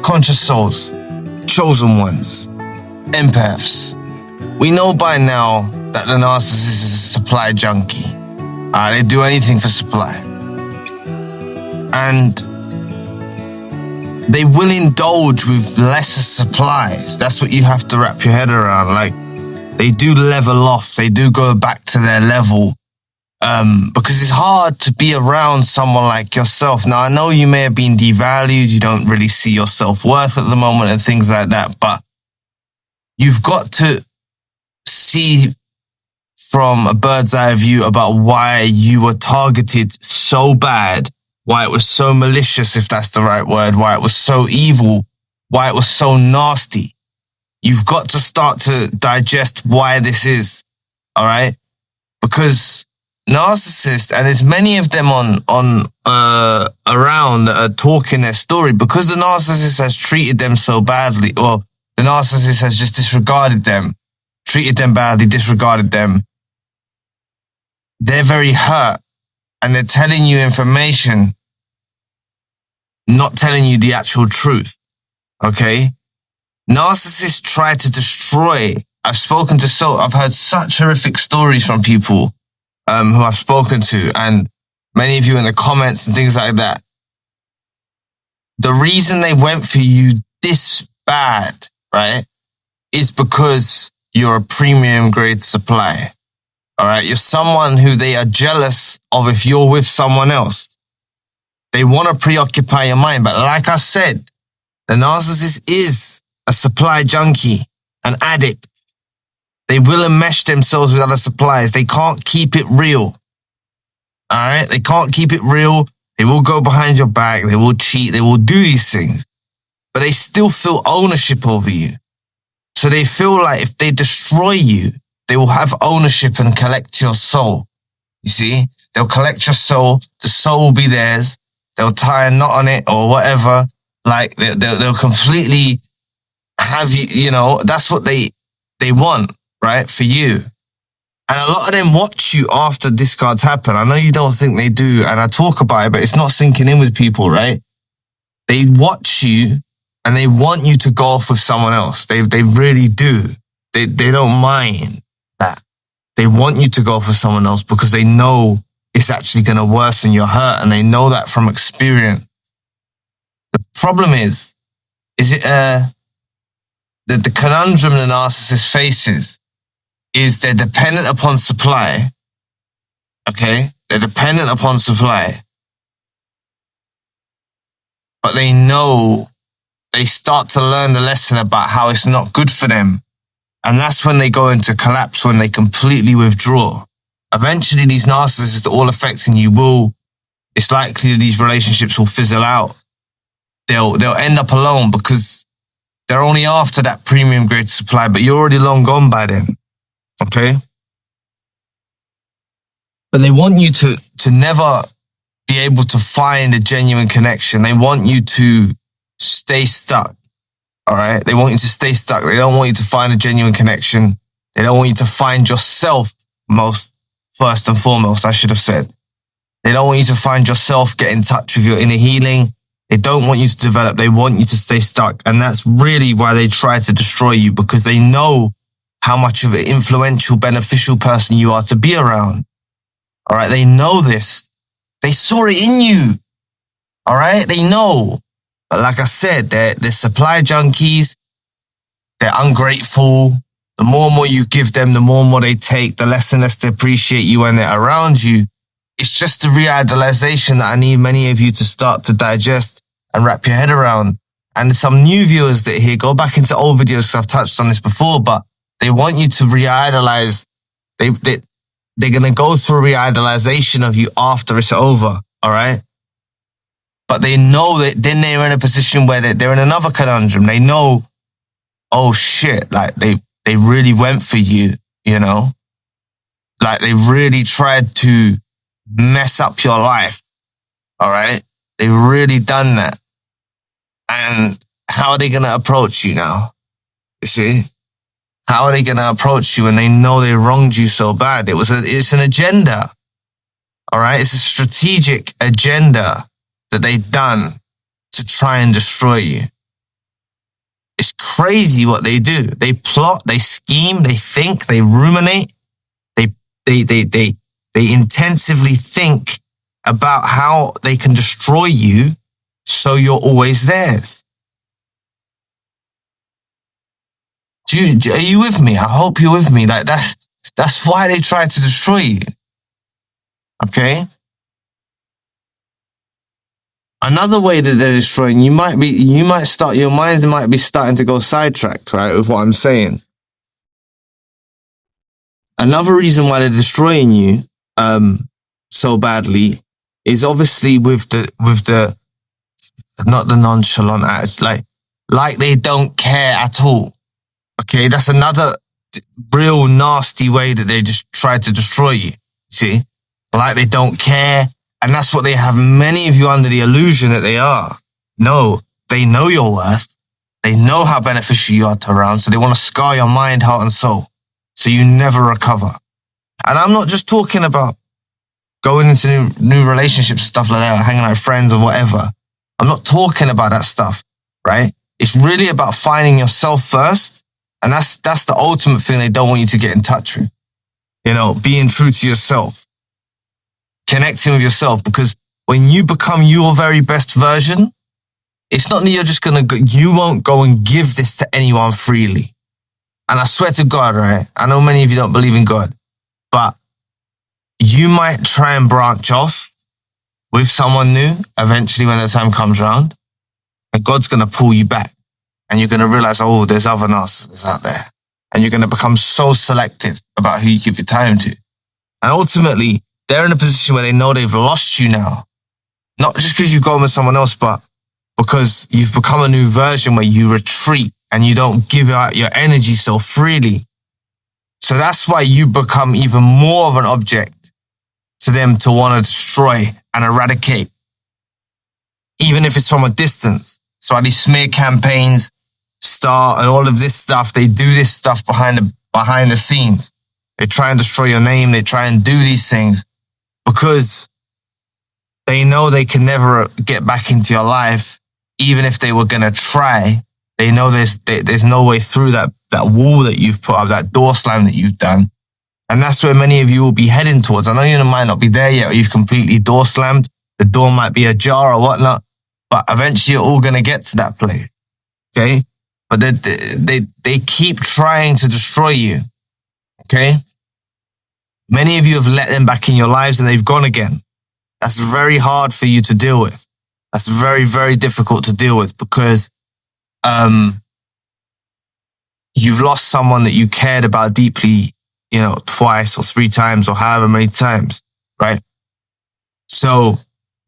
conscious souls, chosen ones, empaths. We know by now that the narcissist is a supply junkie. They do anything for supply. And they will indulge with lesser supplies. That's what you have to wrap your head around. Like, they do level off. They do go back to their level. Because it's hard to be around someone like yourself. Now, I know you may have been devalued. You don't really see your self-worth at the moment and things like that. But you've got to see from a bird's eye view about why you were targeted so bad, why it was so malicious, if that's the right word, why it was so evil, why it was so nasty. You've got to start to digest why this is, all right? Because narcissists, and there's many of them around that are talking their story, because the narcissist has treated them so badly, or the narcissist has just disregarded them, treated them badly, disregarded them. They're very hurt, and they're telling you information, not telling you the actual truth. Okay? Narcissists try to destroy. I've heard such horrific stories from people who I've spoken to, and many of you in the comments and things like that. The reason they went for you this bad, right, is because you're a premium grade supply. All right. You're someone who they are jealous of if you're with someone else. They want to preoccupy your mind. But like I said, the narcissist is a supply junkie, an addict. They will enmesh themselves with other suppliers. They can't keep it real. All right. They can't keep it real. They will go behind your back. They will cheat. They will do these things, but they still feel ownership over you. So they feel like if they destroy you, they will have ownership and collect your soul. You see, they'll collect your soul. The soul will be theirs. They'll tie a knot on it or whatever. Like they'll completely have you, you know, that's what they want, right? For you. And a lot of them watch you after discards happen. I know you don't think they do, and I talk about it, but it's not sinking in with people, right? They watch you and they want you to go off with someone else. They really do. They don't mind that. They want you to go off with someone else because they know it's actually going to worsen your hurt, and they know that from experience. The problem is it the conundrum the narcissist faces is they're dependent upon supply. Okay? They're dependent upon supply. But they know, they start to learn the lesson about how it's not good for them. And that's when they go into collapse, when they completely withdraw. Eventually, these narcissists that are all affecting you it's likely that these relationships will fizzle out. They'll end up alone because they're only after that premium grade supply, but you're already long gone by then. Okay? But they want you to never be able to find a genuine connection. They want you to stay stuck. All right? They want you to stay stuck. They don't want you to find a genuine connection. They don't want you to find yourself first and foremost, I should have said. They don't want you to find yourself, get in touch with your inner healing. They don't want you to develop. They want you to stay stuck. And that's really why they try to destroy you, because they know how much of an influential, beneficial person you are to be around. All right? They know this. They saw it in you. All right? They know. But like I said, they're supply junkies. They're ungrateful. The more and more you give them, the more and more they take, the less and less they appreciate you when they're around you. It's just the realization that I need many of you to start to digest and wrap your head around. And some new viewers that are here, go back into old videos because I've touched on this before, but they want you to re-idolize. They're going to go through a re-idolization of you after it's over, all right? But they know that then they're in a position where they're in another conundrum. They know, oh shit, like they really went for you, you know? Like they really tried to mess up your life, all right? They've really done that. And how are they going to approach you now? You see? How are they going to approach you when they know they wronged you so bad? It's an agenda, all right? It's a strategic agenda that they've done to try and destroy you. It's crazy what they do. They plot, they scheme, they think, they ruminate, they intensively think about how they can destroy you so you're always theirs. Are you with me? I hope you're with me. Like that's why they try to destroy you. Okay? Another way that they're destroying your mind might be starting to go sidetracked, right, with what I'm saying. Another reason why they're destroying you so badly is obviously with the not the nonchalant attitude, like they don't care at all. Okay, that's another real nasty way that they just try to destroy you. See? Like they don't care. And that's what they have many of you under the illusion that they are. No, they know your worth. They know how beneficial you are to around. So they want to scar your mind, heart and soul. So you never recover. And I'm not just talking about going into new relationships and stuff like that, or hanging out with friends or whatever. I'm not talking about that stuff, right? It's really about finding yourself first. And that's the ultimate thing they don't want you to get in touch with. You know, being true to yourself. Connecting with yourself, because when you become your very best version, it's not that you're just you won't go and give this to anyone freely. And I swear to God, right? I know many of you don't believe in God, but you might try and branch off with someone new eventually when the time comes around, and God's going to pull you back and you're going to realize, oh, there's other narcissists out there. And you're going to become so selective about who you give your time to. And ultimately, they're in a position where they know they've lost you now. Not just because you've gone with someone else, but because you've become a new version where you retreat and you don't give out your energy so freely. So that's why you become even more of an object to them to want to destroy and eradicate, even if it's from a distance. So why these smear campaigns start and all of this stuff, they do this stuff behind the scenes. They try and destroy your name. They try and do these things because they know they can never get back into your life. Even if they were going to try, they know there's no way through that wall that you've put up, that door slam that you've done. And that's where many of you will be heading towards. I know you might not be there yet, or you've completely door slammed. The door might be ajar or whatnot, but eventually you're all going to get to that place. Okay? But they keep trying to destroy you. Okay? Many of you have let them back in your lives and they've gone again. That's very hard for you to deal with. That's very, very difficult to deal with because you've lost someone that you cared about deeply, you know, twice or three times or however many times, right? So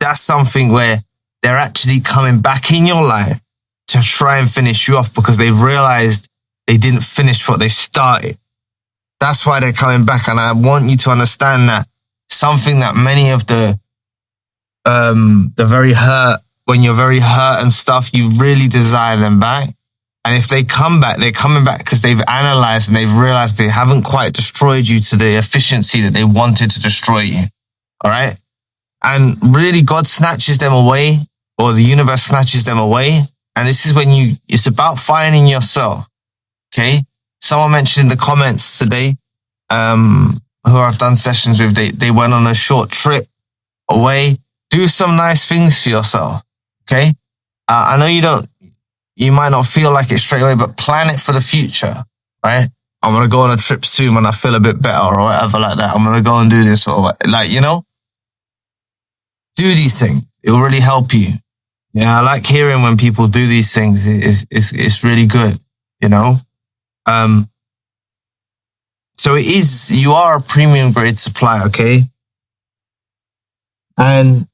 that's something where they're actually coming back in your life to try and finish you off because they've realized they didn't finish what they started. That's why they're coming back. And I want you to understand that something that many of the very hurt, when you're very hurt and stuff, you really desire them back. And if they come back, they're coming back because they've analyzed and they've realized they haven't quite destroyed you to the efficiency that they wanted to destroy you. All right. And really God snatches them away, or the universe snatches them away. And this is when it's about finding yourself. Okay. Someone mentioned in the comments today, who I've done sessions with, they went on a short trip away. Do some nice things for yourself. Okay. I know you might not feel like it straight away, but plan it for the future, right? I'm going to go on a trip soon when I feel a bit better or whatever like that. I'm going to go and do this or like, you know, do these things. It will really help you. Yeah. I like hearing when people do these things. It's really good, you know? So you are a premium grade supplier, okay? And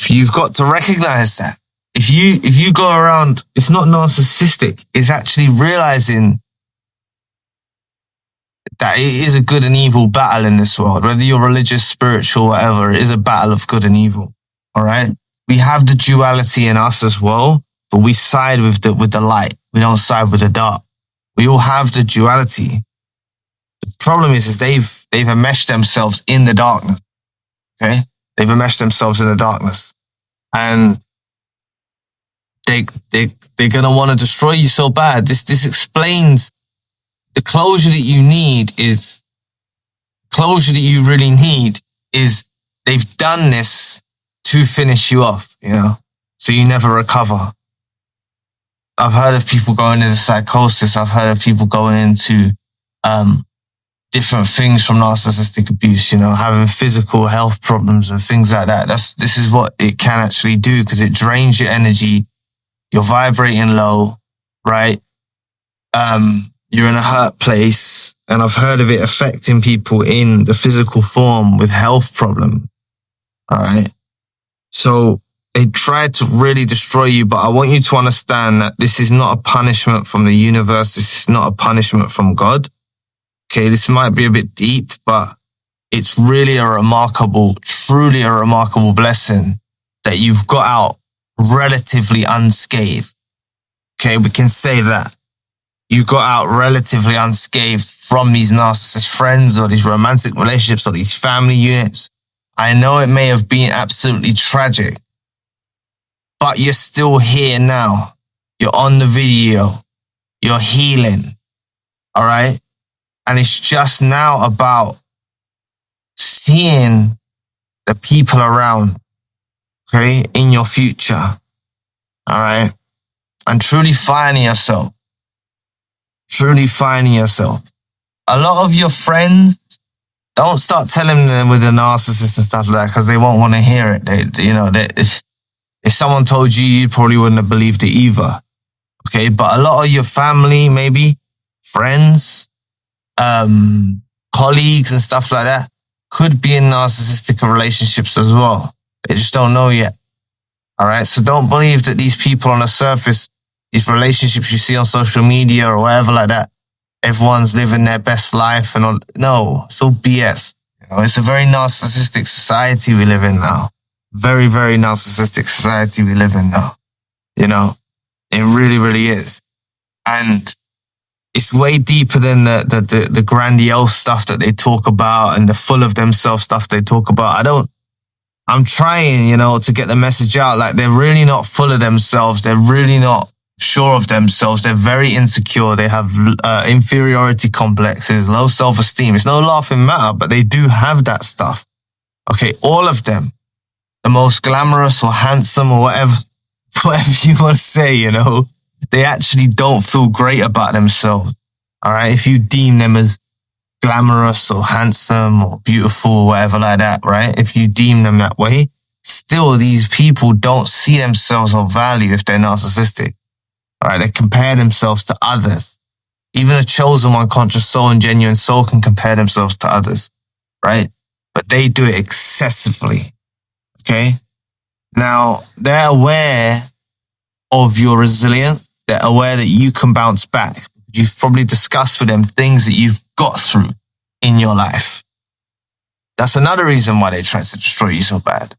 you've got to recognize that. If you go around, it's not narcissistic, it's actually realizing that it is a good and evil battle in this world. Whether you're religious, spiritual, whatever, it is a battle of good and evil. All right? We have the duality in us as well, but we side with the light. We don't side with the dark. We all have the duality. The problem is they've enmeshed themselves in the darkness. Okay? They've enmeshed themselves in the darkness. And they're gonna want to destroy you so bad. This explains the closure that you really need is they've done this to finish you off, so you never recover. I've heard of people going into psychosis. I've heard of people going into different things from narcissistic abuse, having physical health problems and things like that. This is what it can actually do, because it drains your energy. You're vibrating low, right? You're in a hurt place, and I've heard of it affecting people in the physical form with health problem. All right. So they try to really destroy you, but I want you to understand that this is not a punishment from the universe. This is not a punishment from God. Okay, this might be a bit deep, but it's really truly a remarkable blessing that you've got out relatively unscathed. Okay, we can say that. You got out relatively unscathed from these narcissist friends or these romantic relationships or these family units. I know it may have been absolutely tragic, but you're still here now. You're on the video. You're healing. All right? And it's just now about seeing the people around, okay, in your future. All right? And truly finding yourself. Truly finding yourself. A lot of your friends, don't start telling them with the narcissist and stuff like that, because they won't want to hear it. If someone told you, you probably wouldn't have believed it either. Okay, but a lot of your family, maybe friends, colleagues and stuff like that, could be in narcissistic relationships as well. They just don't know yet. All right, so don't believe that these people on the surface, these relationships you see on social media or whatever like that, everyone's living their best life and all. No, it's all BS. It's a very narcissistic society we live in now. Very, very narcissistic society we live in now. It really, really is. And it's way deeper than the grandiose stuff that they talk about and the full of themselves stuff they talk about. I'm trying, to get the message out. Like, they're really not full of themselves. They're really not sure of themselves. They're very insecure. They have inferiority complexes, low self-esteem. It's no laughing matter, but they do have that stuff. Okay, all of them. The most glamorous or handsome or whatever you want to say, they actually don't feel great about themselves. All right, if you deem them as glamorous or handsome or beautiful or whatever like that, right? If you deem them that way, still these people don't see themselves of value if they're narcissistic. All right, they compare themselves to others. Even a chosen one, conscious soul and genuine soul can compare themselves to others, right? But they do it excessively, okay? Now, they're aware of your resilience. They're aware that you can bounce back. You've probably discussed with them things that you've got through in your life. That's another reason why they try to destroy you so bad.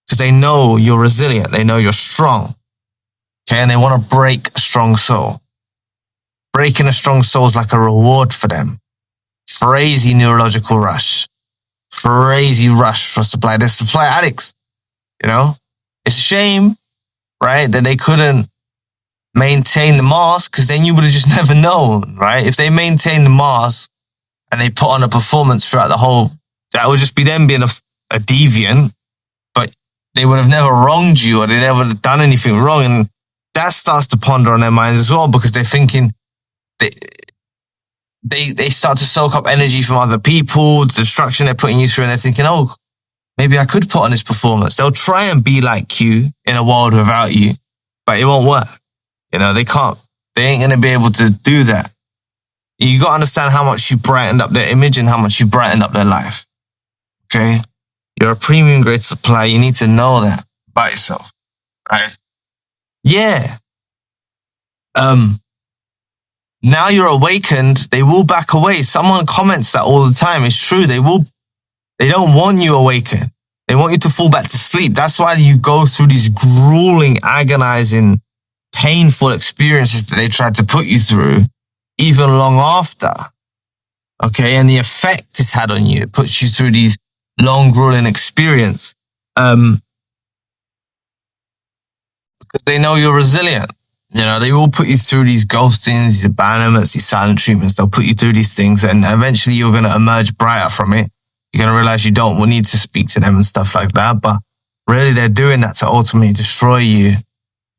Because they know you're resilient. They know you're strong. Okay, and they want to break a strong soul. Breaking a strong soul is like a reward for them. Crazy neurological rush. Crazy rush for supply. They're supply addicts, It's a shame, right, that they couldn't maintain the mask, because then you would have just never known, right? If they maintain the mask and they put on a performance throughout the whole, that would just be them being a deviant, but they would have never wronged you or they never done anything wrong. And that starts to ponder on their minds as well, because they're thinking they start to soak up energy from other people, the destruction they're putting you through, and they're thinking, oh, maybe I could put on this performance. They'll try and be like you in a world without you, but it won't work. They can't. They ain't going to be able to do that. You got to understand how much you brightened up their image and how much you brightened up their life. Okay? You're a premium grade supplier. You need to know that by yourself. Right? Yeah. Now you're awakened, they will back away. Someone comments that all the time. It's true. They don't want you awakened. They want you to fall back to sleep. That's why you go through these grueling, agonizing, painful experiences that they tried to put you through, even long after. Okay, and the effect it's had on you, it puts you through these long, grueling experience. Because they know you're resilient. You know, they will put you through these ghostings, these abandonments, these silent treatments. They'll put you through these things, and eventually you're going to emerge brighter from it. You're going to realize you don't need to speak to them and stuff like that. But really, they're doing that to ultimately destroy you.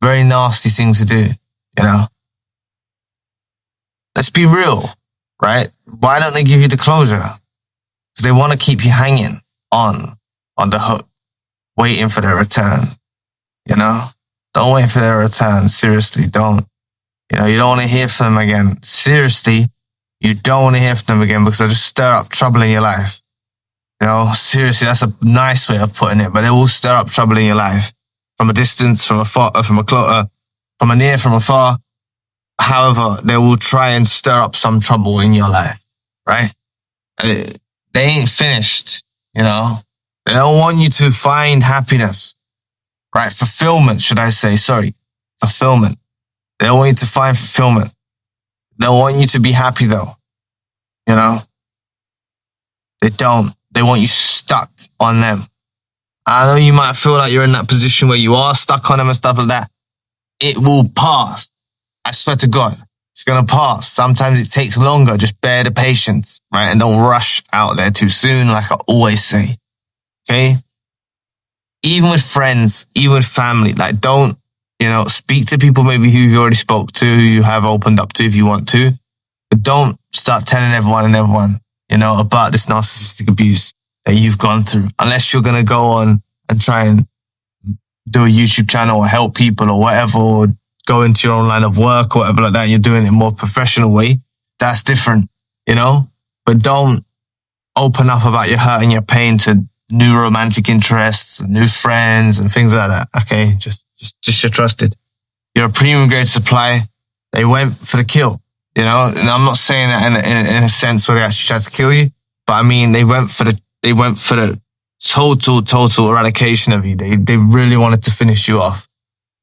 Very nasty thing to do, you know. Let's be real, right? Why don't they give you the closure? Because they want to keep you hanging on the hook, waiting for their return, you know? Don't wait for their return. Seriously, don't. You know, you don't want to hear from them again. Seriously, you don't want to hear from them again because they'll just stir up trouble in your life. You know, seriously, that's a nice way of putting it, but they will stir up trouble in your life. From a distance, from a near, from afar. However, they will try and stir up some trouble in your life, right? They ain't finished, you know? They don't want you to find happiness. Right, fulfillment, should I say? Sorry, fulfillment. They don't want you to find fulfillment. They want you to be happy though. You know? They don't. They want you stuck on them. I know you might feel like you're in that position where you are stuck on them and stuff like that. It will pass. I swear to God. It's going to pass. Sometimes it takes longer. Just bear the patience, right? And don't rush out there too soon, like I always say. Okay? Even with friends, even with family, like don't, you know, speak to people maybe who you already spoke to, who you have opened up to if you want to, but don't start telling everyone, you know, about this narcissistic abuse that you've gone through, unless you're going to go on and try and do a YouTube channel or help people or whatever, or go into your own line of work or whatever like that, and you're doing it in a more professional way. That's different, you know, but don't open up about your hurt and your pain to new romantic interests, new friends and things like that. Okay, just you're trusted. You're a premium grade supply. They went for the kill, you know. And I'm not saying that in a sense where they actually tried to kill you, but I mean they went for the total eradication of you. They really wanted to finish you off,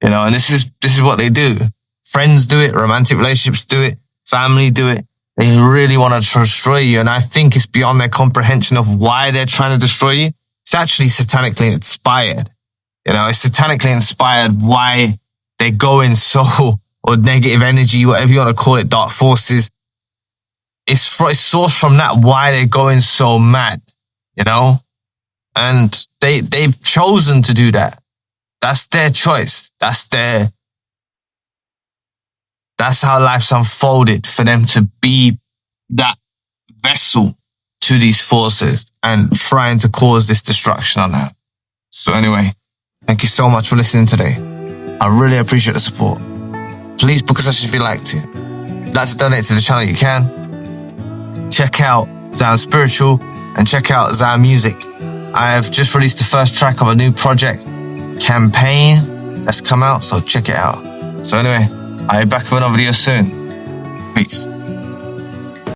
you know. And this is what they do. Friends do it, romantic relationships do it, family do it. They really want to destroy you. And I think it's beyond their comprehension of why they're trying to destroy you. It's actually satanically inspired. You know, it's satanically inspired why they go in so, or negative energy, whatever you want to call it, dark forces. It's sourced from that, why they're going so mad, you know? And they've chosen to do that. That's their choice. That's how life's unfolded for them to be that vessel to these forces and trying to cause this destruction on her. So anyway, thank you so much for listening today. I really appreciate the support. Please book a session if you'd like to. If you'd like to donate to the channel, you can. Check out Zion Spiritual and check out Zion Music. I have just released the first track of a new project, Campaign, that's come out, so check it out. So anyway, I'll be back with another video soon. Peace.